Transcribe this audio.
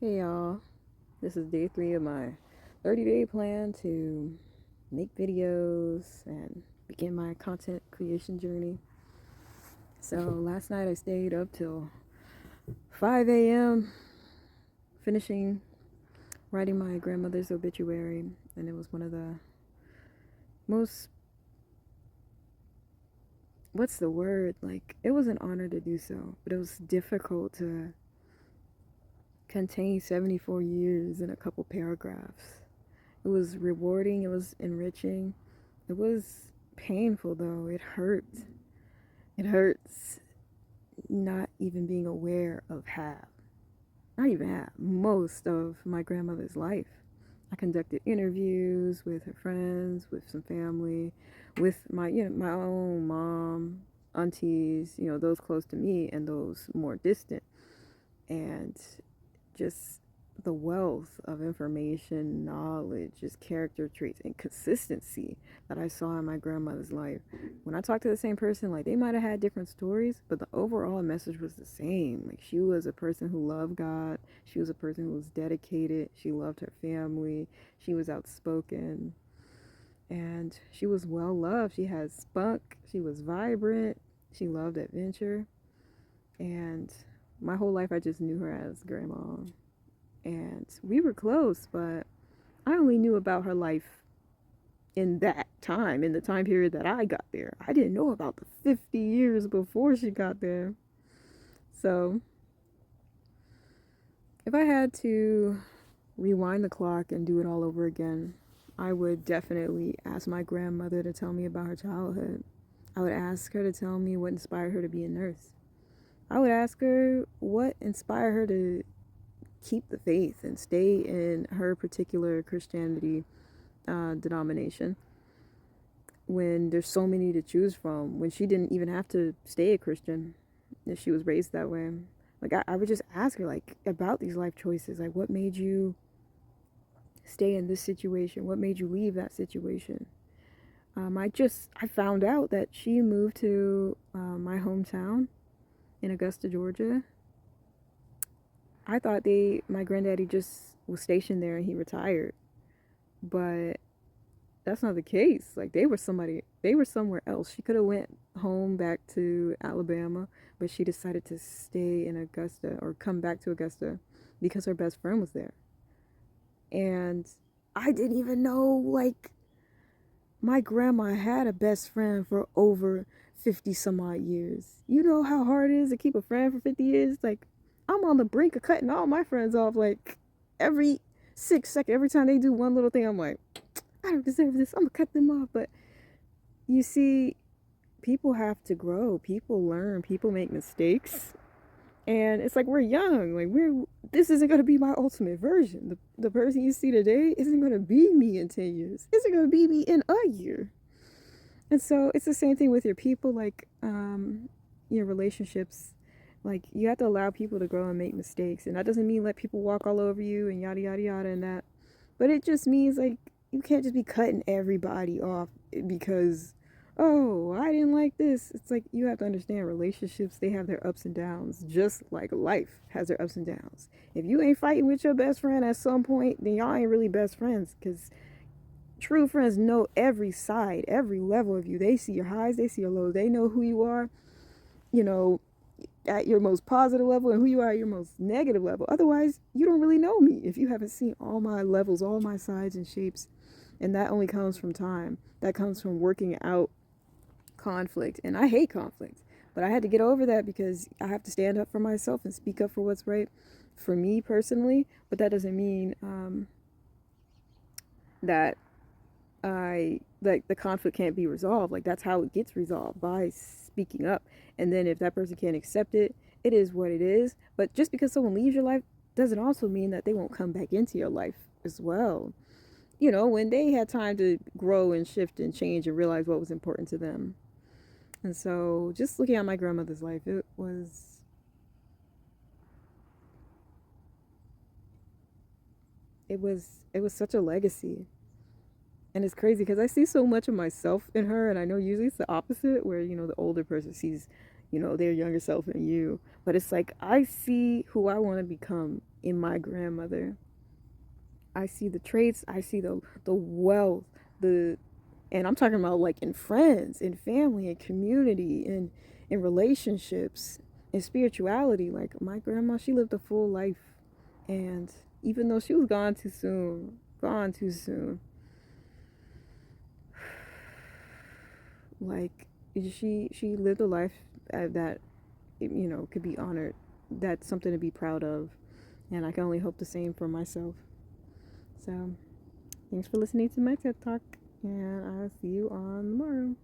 Hey y'all, this is day 3 of my 30-day plan to make videos and begin my content creation journey. So last night I stayed up till 5 a.m. finishing writing my grandmother's obituary, and it was one of the most, what's the word? Like, it was an honor to do so, but it was difficult to contain 74 years in a couple paragraphs. It was rewarding, it was enriching. It was painful though. It hurt. It hurts not even being aware of not even half, most of my grandmother's life. I conducted interviews with her friends, with some family, with my own mom, aunties, those close to me and those more distant. And just the wealth of information, knowledge, just character traits, and consistency that I saw in my grandmother's life. When I talked to the same person, like they might have had different stories, but the overall message was the same. Like she was a person who loved God. She was a person who was dedicated. She loved her family. She was outspoken. And she was well loved. She had spunk. She was vibrant. She loved adventure. And my whole life, I just knew her as Grandma. And we were close, but I only knew about her life in that time, in the time period that I got there. I didn't know about the 50 years before she got there. So, if I had to rewind the clock and do it all over again, I would definitely ask my grandmother to tell me about her childhood. I would ask her to tell me what inspired her to be a nurse. I would ask her what inspired her to keep the faith and stay in her particular Christianity denomination when there's so many to choose from, when she didn't even have to stay a Christian if she was raised that way. Like I would just ask her like about these life choices, like what made you stay in this situation, what made you leave that situation. I found out that she moved to my hometown in Augusta, Georgia. I thought my granddaddy just was stationed there and he retired, but that's not the case. Like they were somewhere else. She could have went home back to Alabama, but she decided to stay in Augusta or come back to Augusta because her best friend was there. And I didn't even know, like, my grandma had a best friend for over 50 some odd years. You know how hard it is to keep a friend for 50 years? Like, I'm on the brink of cutting all my friends off. Like, every 6 seconds, every time they do one little thing, I'm like, I don't deserve this. I'm gonna cut them off. But you see, people have to grow. People learn. People make mistakes. And it's like we're young. Like this isn't gonna be my ultimate version. The person you see today isn't gonna be me in 10 years. Isn't gonna be me in a year. And so it's the same thing with your people, like your relationships. Like you have to allow people to grow and make mistakes. And that doesn't mean let people walk all over you and yada yada yada and that. But it just means like you can't just be cutting everybody off because, oh, I didn't like this. It's like you have to understand relationships, they have their ups and downs, just like life has their ups and downs. If you ain't fighting with your best friend at some point, then y'all ain't really best friends because true friends know every side, every level of you. They see your highs, they see your lows, they know who you are, you know, at your most positive level and who you are at your most negative level. Otherwise, you don't really know me if you haven't seen all my levels, all my sides and shapes. And that only comes from time. That comes from working out conflict. And I hate conflict. But I had to get over that because I have to stand up for myself and speak up for what's right for me personally. But that doesn't mean that like the conflict can't be resolved. Like that's how it gets resolved, by speaking up. And then if that person can't accept it, it is what it is. But just because someone leaves your life doesn't also mean that they won't come back into your life as well. When they had time to grow and shift and change and realize what was important to them. And so just looking at my grandmother's life, it was such a legacy. And it's crazy because I see so much of myself in her, and I know usually it's the opposite, where the older person sees their younger self in you. But it's like I see who I want to become in my grandmother. I see the traits, I see the wealth, the and I'm talking about like in friends, in family, in community, in relationships, in spirituality. Like my grandma, she lived a full life, and even though she was gone too soon, like she lived a life that could be honored. That's something to be proud of, and I can only hope the same for myself. So, thanks for listening to my TED Talk, and I'll see you on tomorrow.